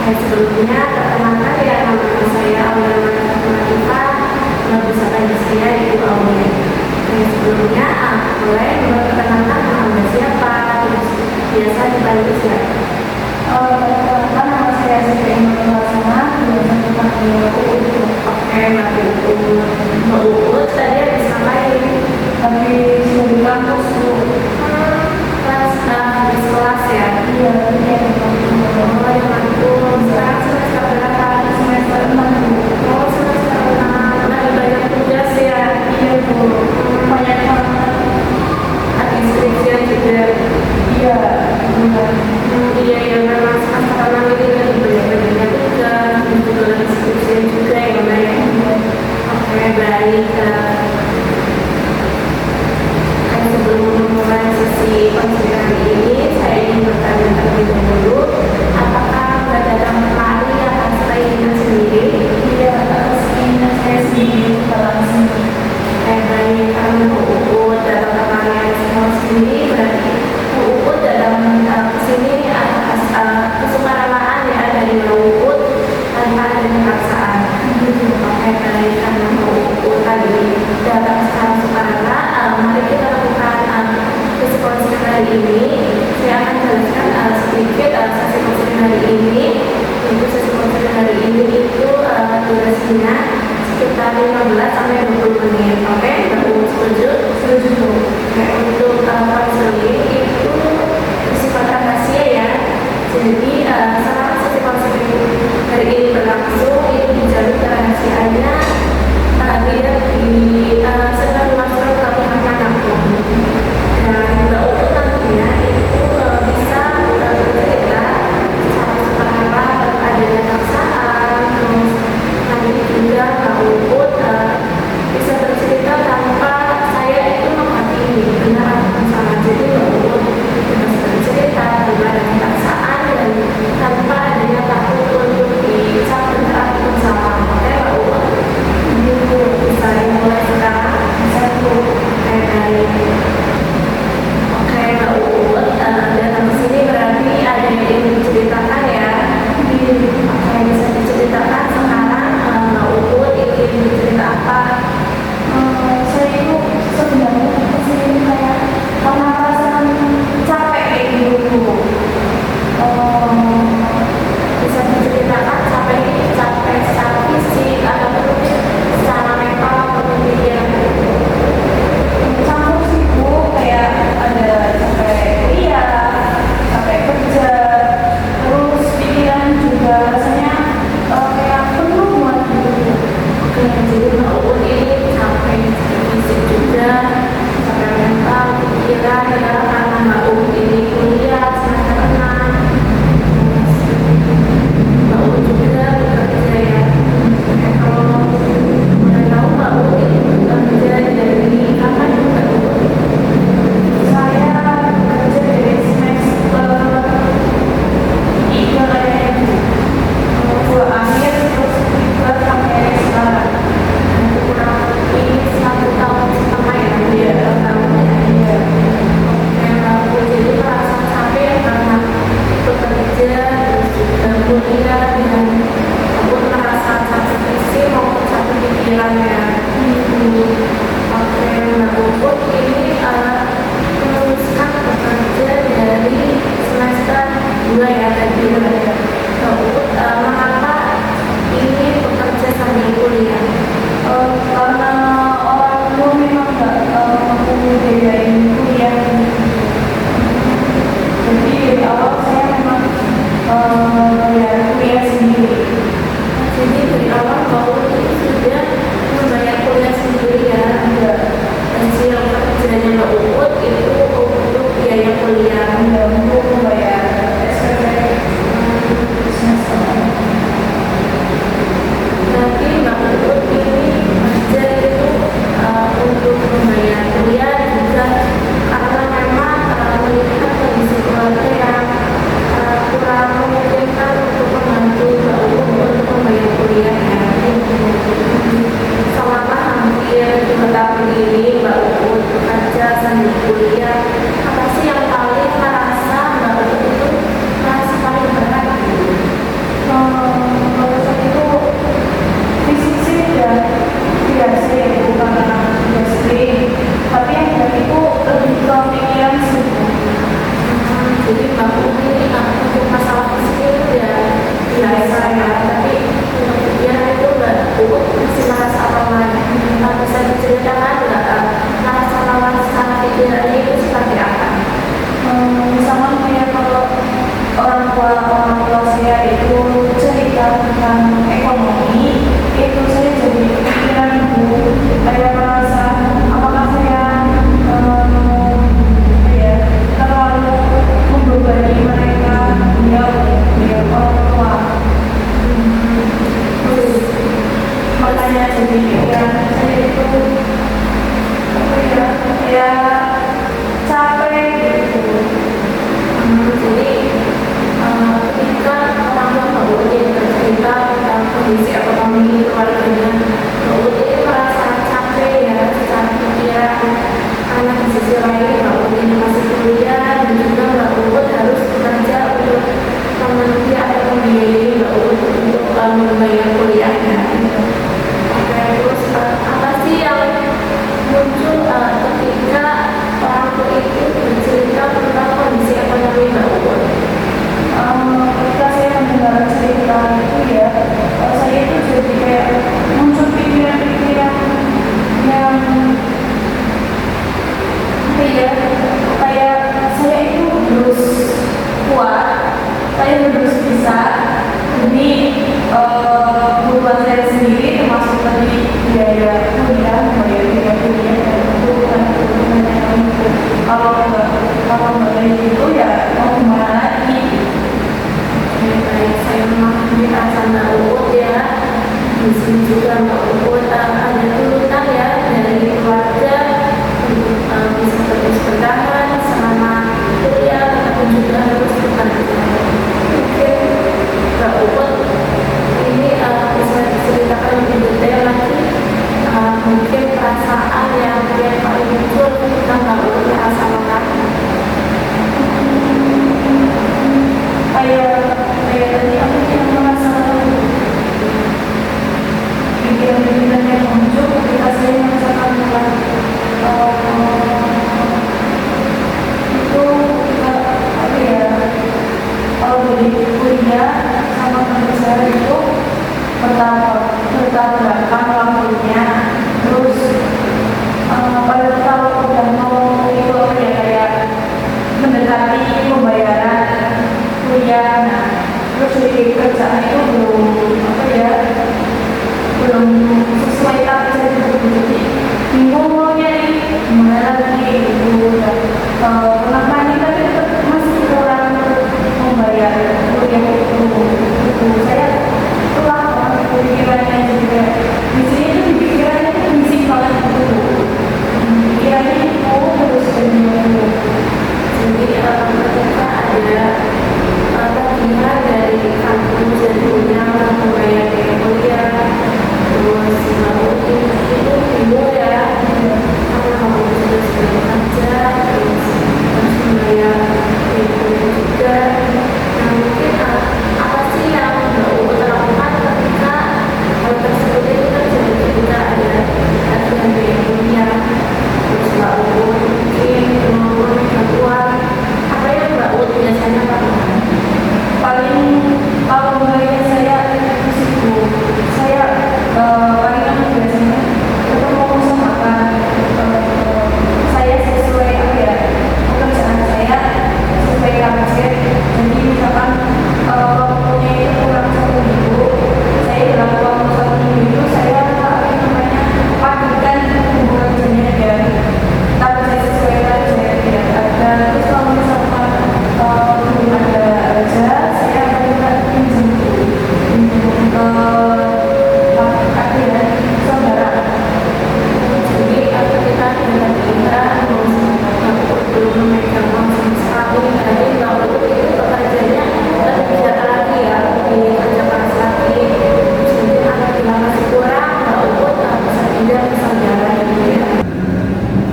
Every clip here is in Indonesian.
Sebelumnya, perkenalkan ya, nama saya Aulia Matematika, Pusaka Industria Ibu Aulia. Sebelumnya, boleh memperkenalkan nama siapa, terus biasa dipanggil siapa? Perkenalkan nama saya Siti Iman-Laksana, biasa dipanggil Uut. Oke, Mbak Uut. Mbak Uut tadi habis ngapain? Habis dari kampus Bu. Kelas habis kelas ya? Iya, iya. Oh, ya ampun. Sekarang semester berapa? Semester 6 Bu. Oh, semester 6. Lagi banyak tugas ya? Iya Bu. Banyak banget. Habis skripsian juga? Iya, benar. Iya, ya memang semester 6 ini lagi banyak tugas, dan juga lagi skripsian juga ya Mbak ya? Oke, baik. Sebelum memulai sesi konsultasi ini, saya ingin bertanya terlebih dahulu, apakah Mbak datang kemari atas keinginan sendiri? Iya, atas keinginan saya sendiri langsung. Baik, karena Bu Uut datang kemari atas keinginan sendiri, berarti Bu Uut datang ke sini atas kesukarelaan ya dari Bu Uut tanpa ada paksaan. Oke, baik, karena Bu Uut tadi datang secara sukarela, mari kita lakukan sesi konseling hari ini. Saya akan jelaskan sedikit sesi konseling hari ini. Untuk sesi konseling hari ini itu durasinya sekitar 15 sampai 20 menit. Oke, Mbak setuju? Setuju. Oke, untuk konseling itu bersifat rahasia ya. Jadi selama sesi konseling hari ini berlangsung, itu dijamin kerahasiaannya tidak disebar luaskan ke pihak manapun. Dan Mbak Uut nantinya itu bisa bercerita secara sukarela tanpa adanya paksaan. Terus nanti juga Mbak Uut bisa bercerita tanpa saya itu menghakimi benar atau salah. Jadi Mbak Uut bisa bercerita tanpa adanya paksaan dan tanpa adanya takut untuk dicap benar atau salah. Oke Mbak Uut? Bisa dimulai sekarang. Bisa Bu. Oke Mbak Uut, datang ke sini berarti ada yang ingin diceritakan ya? Oke, bisa diceritakan sekarang Mbak Uut ingin bercerita apa? Saya itu sebenarnya kesini kayak karena perasaan capek kayak gitu. Bisa diceritakan capek ini capek secara fisik atau mungkin secara mental atau pikiran? Campur sih Bu, kayak ada capek kuliah, capek kerja, terus pikiran juga rasanya kayak penuh buat gitu. Oke, jadi Mbak Uut ini capek fisik juga, capek mental, pikiran ya, karena Mbak Uut ini kuliah semester 6. Mbak Uut juga bekerja ya. Oke, kalau boleh tahu Mbak Uut ini bekerja dari kapan ya Mbak Uut? Saya kerja dari semester 3 kayaknya Bu. Akhir terus 3 sampai sekarang. Kurang lebih 1,5 tahun ya Bu ya, tahunnya. Iya. Oke, Mbak Uut jadi merasa capek ya karena bekerja terus juga kuliah dan Mbak Uut merasa capek fisik maupun capek pikiran ya. Oke, Mbak Uut ini memutuskan bekerja dari semester 2 ya tadi ya. Mbak Uut mengapa ingin bekerja sambil kuliah? Karena orang tua memang nggak mampu biayain kuliah. Jadi dari awal saya memang bayar kuliah sendiri. Jadi dari awal Mbak Uut itu sudah membayar saya jadi pikiran saya itu apa ya, ya capek gitu. Jadi ketika orang tua Mbak Ut ini bercerita tentang kondisi ekonomi keluarganya, Mbak Ut ini merasa capek ya secara pikiran, karena di sisi lain Mbak Ut ini masih kuliah dan juga Mbak Ut harus bekerja untuk memenuhi atau membiayai Mbak Ut untuk membayar kuliahnya. Oke, terus apa sih yang muncul ketika orang tua itu bercerita tentang kondisi ekonomi Mbak Ut? Ketika saya mendengar cerita itu ya, saya itu jadi kayak muncul pikiran-pikiran yang apa ya, kayak saya itu harus kuat, saya harus bisa demi kebutuhan saya sendiri, termasuk tadi biaya kuliah, bayar biaya kuliah dan kebutuhan yang itu. Kalau nggak kayak gitu ya mau gimana lagi? Baik, saya memahami perasaan Mbak Ut ya. Di sini juga Mbak Ut ada tuntutan ya dari keluarga untuk bisa terus bertahan selama kuliah ataupun juga harus bekerja. Mungkin Mbak Ut ini bisa diceritakan lebih detail lagi, mungkin perasaan yang paling muncul ketika Mbak Ut merasa lelah. Kayak tadi aku yang merasa pikiran-pikiran yang muncul ketika saya merasakan lelah itu apa ya, kalau dari kuliah sama kerja itu bertabrakan waktunya, terus pada kalau udah mau itu apa ya, kayak mendekati pembayaran kuliah, nah terus dari kerjaan itu belum apa ya, belum sesuai target gitu, jadi bingung mau nyari gimana lagi gitu. Kenapa nih tapi tetap masih kurang membayar kuliah itu saya telah pikirannya juga di sini tuh pikirannya tuh bising banget gitu, pikirannya itu terus berbunyi. Jadi ketika ada tagihan dari kampus dan punya membayar biaya kuliah, terus Mbak Ut itu bingung ya, karena Mbak Ut sudah bekerja, terus membayar biaya kuliah juga. Nah mungkin apa sih yang Mbak Ut lakukan ketika hal tersebut itu terjadi, ketika ada tagihan biaya kuliah, terus Mbak Ut mungkin menurun bantuan, apa yang Mbak Ut biasanya lakukan? Paling kalau mulainya saya di situ, saya paling biasanya ketemu sama kan, saya sesuai apa ya, pekerjaan saya sesuai target. Jadi misalkan waktunya itu kurang 1 minggu, saya dalam waktu 1 minggu itu saya apa namanya padukan pekerjaannya dan target sesuai target ya. Dan terus kalau misalkan belum ada aja, saya akan pinjam ke apa ya, saudara. Jadi ketika ada tagihan, Mbak Ut belum memegang uang sama sekali, jadi Mbak Ut itu pekerjanya lebih giat lagi ya, lebih kerja keras lagi. Terus mungkin apabila masih kurang, Mbak Ut bisa pinjam ke saudara gitu ya.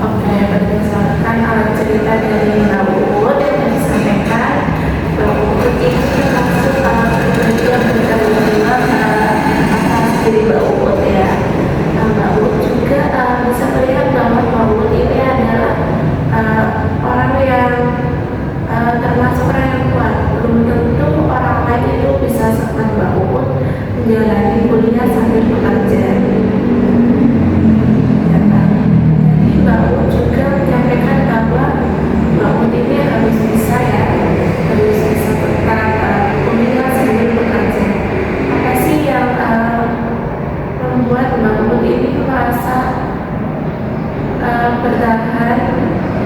Oke, berdasarkan cerita dari Mbak Ut yang disampaikan, Mbak Ut ini langsung pribadi yang berterima atas diri Mbak Ut ya. Nah, Mbak Ut juga bisa melihat bahwa Mbak Ut ini adalah orang yang termasuk orang yang kuat. Belum tentu orang lain itu bisa sekuat Mbak Ut menjalani kuliah sambil bekerja. Jadi Mbak Ut juga menyampaikan bahwa Mbak Ut ini harus bisa ya, harus bisa tetap kuliah sambil bekerja. Apa sih yang membuat Mbak Ut ini merasa bertahan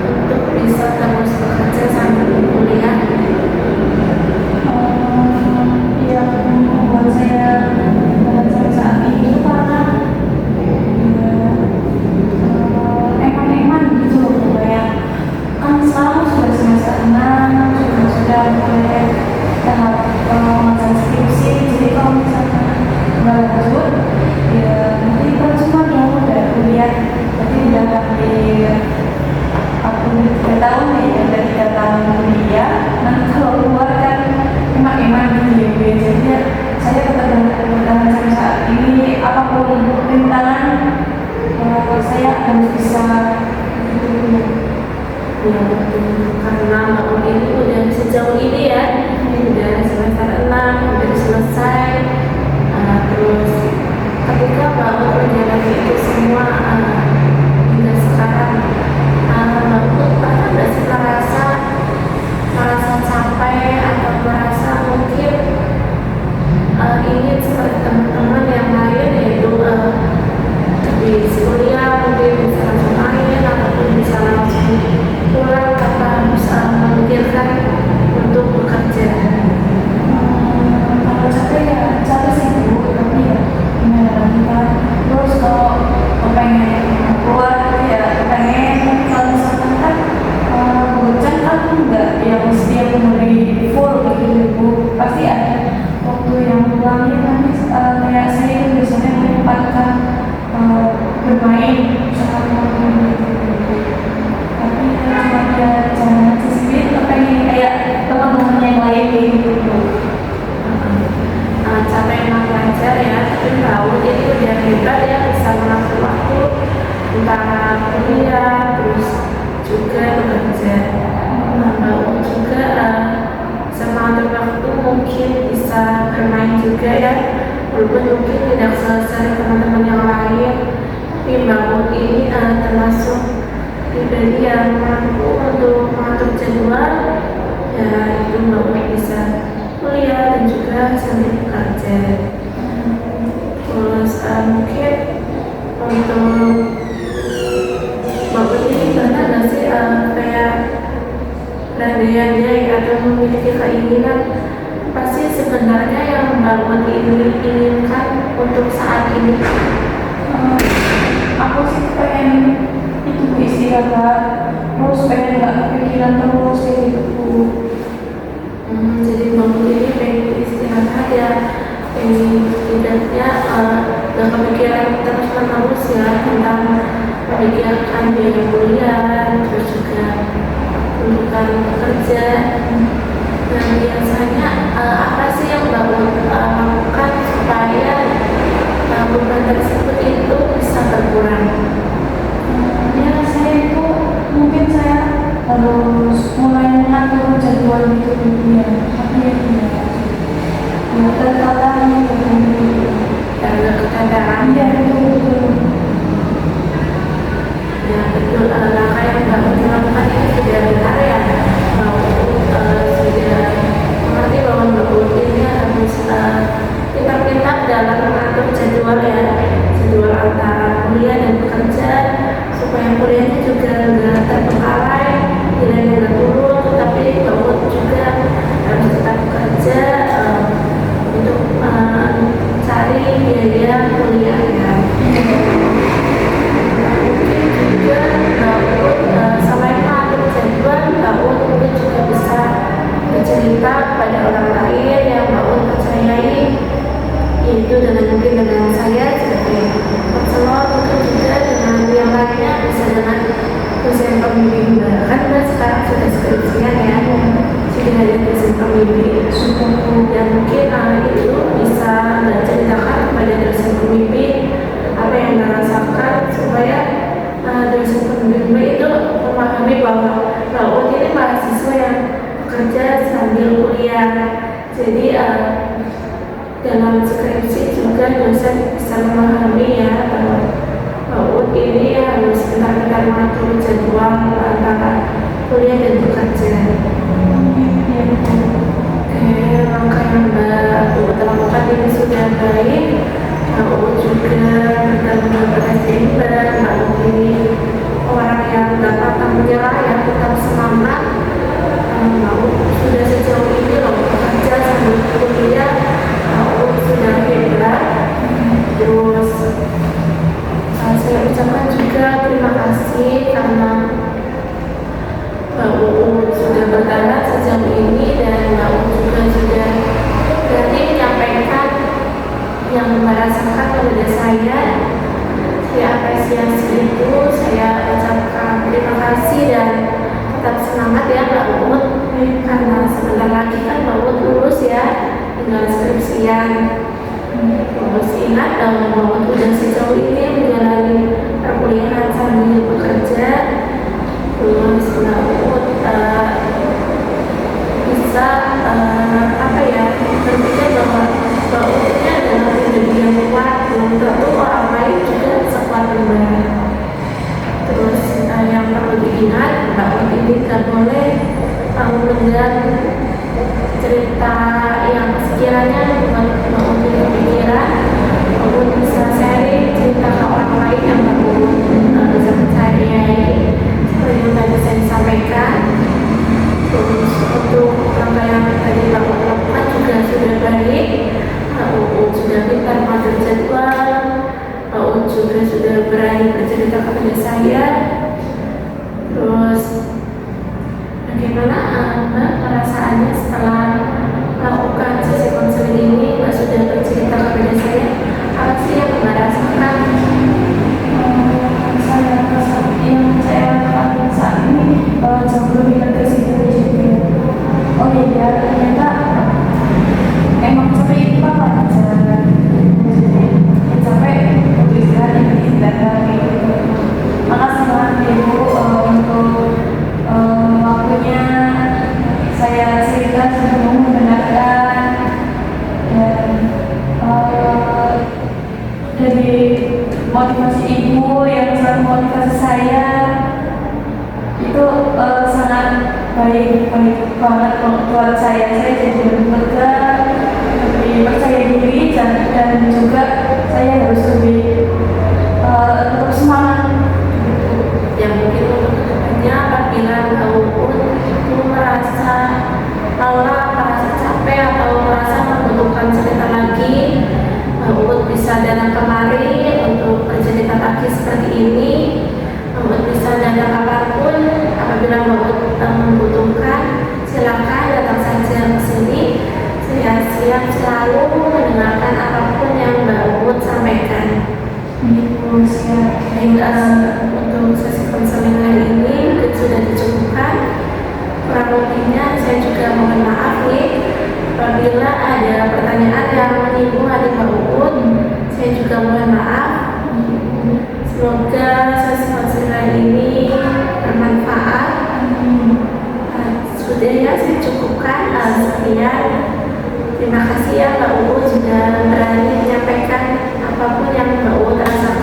untuk bisa terus bekerja sambil kuliah? Yang membuat saya saat ini itu karena bahwa menjalani itu semua hingga sekarang, Mbak pernah nggak sih merasa capek atau merasa mungkin ingin seperti teman-teman yang lain, yaitu di kuliah mungkin bisa langsung main ataupun bisa langsung pulang tanpa bisa memikirkan untuk bekerja? Kalau capek ya capek sih Bu, tapi ya gimana lagi kan. Terus kalau pengen keluar ya pengen, kalau misalkan kan bocah kan enggak ya mesti yang mulai full gitu Bu, pasti ada waktu yang luangnya kan. Kayak saya itu biasanya menyempatkan bermain sama teman-teman gitu. Tapi ya cuma ya jangan sendiri pengen kayak teman-teman yang lain gitu. Capek emang wajar ya, tapi tahu jadi udah hebat ya bisa mengatur waktu antara kuliah terus juga bekerja. Tahu juga bisa mengatur waktu, mungkin bisa bermain juga ya, walaupun mungkin tidak selesai teman-teman yang lain, tapi Mbak Ut ini termasuk pribadi yang mampu untuk mengatur jadwal. Ya itu Mbak Ut bisa kuliah dan juga sambil bekerja. Terus mungkin untuk Bapak ini pernah nggak sih kayak berandai-andai atau memiliki keinginan apa sih sebenarnya yang Bapak ini inginkan untuk saat ini? Aku sih pengen itu istirahat, terus pengen nggak kepikiran terus kayak gitu. Jadi Bapak ini pengen istirahat ya, pengen tidaknya gak kepikiran terus ya tentang memikirkan biaya kuliah, terus juga tuntutan bekerja. Dan biasanya apa sih yang Bapak lakukan supaya beban tersebut itu bisa berkurang? Ya saya itu mungkin saya harus mulai mengatur jadwal gitu ya, tapi ya tertata gitu. Karena keadaan Iya betul. ya betul, langkah yang Bapak lakukan ini sudah benar ya. Bapak sudah mengerti bahwa Bapak ini harus pintar-pintar dalam mengatur jadwal ya, jadwal antara kuliah dan bekerja, supaya kuliahnya juga nggak terbengkalai, nilainya nggak turun, tetapi Bapak juga harus tetap bekerja untuk cari biaya kuliah ya. Mungkin juga Bapak selain mengatur jadwal, Bapak mungkin juga bisa bercerita kepada orang lain yang Bapak percayai, yaitu mungkin dengan saya sebagai konselor, mungkin juga dengan yang lainnya, bisa dengan dosen pembimbing. Kan sekarang sudah skripsian ya, sudah ada dosen pembimbing, dan mungkin itu bisa ceritakan kepada dosen pembimbing apa yang dirasakan, supaya dosen pembimbing itu memahami bahwa ini mahasiswa yang bekerja sambil kuliah. Jadi dalam skripsi juga dosen bisa memahami ya bahwa ini harus benar-benar mengatur jadwal antara kuliah dan bekerja. Oke, langkah yang Mbak lakukan ini sudah baik. Mbak juga benar-benar seimbang. Mbak ini orang yang gak pantang menyerah, yang tetap semangat. Mbak sudah sejauh ini loh bekerja sambil kuliah. Mbak sudah hebat. Terus saya ucapkan juga terima kasih karena Mbak sudah bertahan sejauh ini, dan Mbak juga sudah berani menyampaikan yang merasakan kepada saya. Saya apresiasi itu, saya ucapkan terima kasih dan tetap semangat ya Mbak Ut, karena sebentar lagi kan Mbak Ut lulus ya, tinggal skripsian. Terus ingat bahwa Mbak Ut udah sejauh ini menjalani perkuliahan sambil bekerja. Terus Mbak Ut bisa berpikir bahwa Mbak Ut ini adalah pribadi yang kuat, belum tentu orang juga sudah berani bercerita kepada saya. Terus bagaimana Mbak perasaannya setelah melakukan sesi konseling ini? Mbak sudah bercerita kepada saya, apa sih yang Mbak rasakan? Saya lakukan saat ini jauh lebih lega sih dari juga. Oh iya, ternyata emang seperti itu Pak pelajaran. Jadi capek untuk istirahat yang ditinggalkan gitu. Makasih banget Ibu untuk waktunya saya cerita sebelum mendengarkan dan dari motivasi Ibu yang selalu motivasi saya itu sangat baik banget buat saya jadi lebih lega, lebih percaya diri dan juga saya harus lebih tetap semangat gitu. Yang mungkin untuk kedepannya apabila Mbak Uun itu merasa lelah, merasa capek atau merasa membutuhkan cerita lagi, Mbak Uun bisa datang kemari untuk bercerita lagi seperti ini. Mbak Uun bisa datang kapanpun. Apabila Mbak Uun membutuhkan, silakan datang saja ke sini. Saya siap selalu mendengarkan apapun yang Mbak Uun sampaikan. Gitu, siap. Untuk sesi konseling hari ini mungkin sudah dicukupkan. Kurang lebihnya saya juga mohon maaf nih apabila ada pertanyaan yang menyinggung hati Mbak Uun. Saya juga mohon maaf. Semoga sesi konseling hari ini bermanfaat. Sudah ya, saya cukupkan. Sekian. Terima kasih ya Mbak Uun sudah berani menyampaikan apapun yang Mbak Uun rasakan.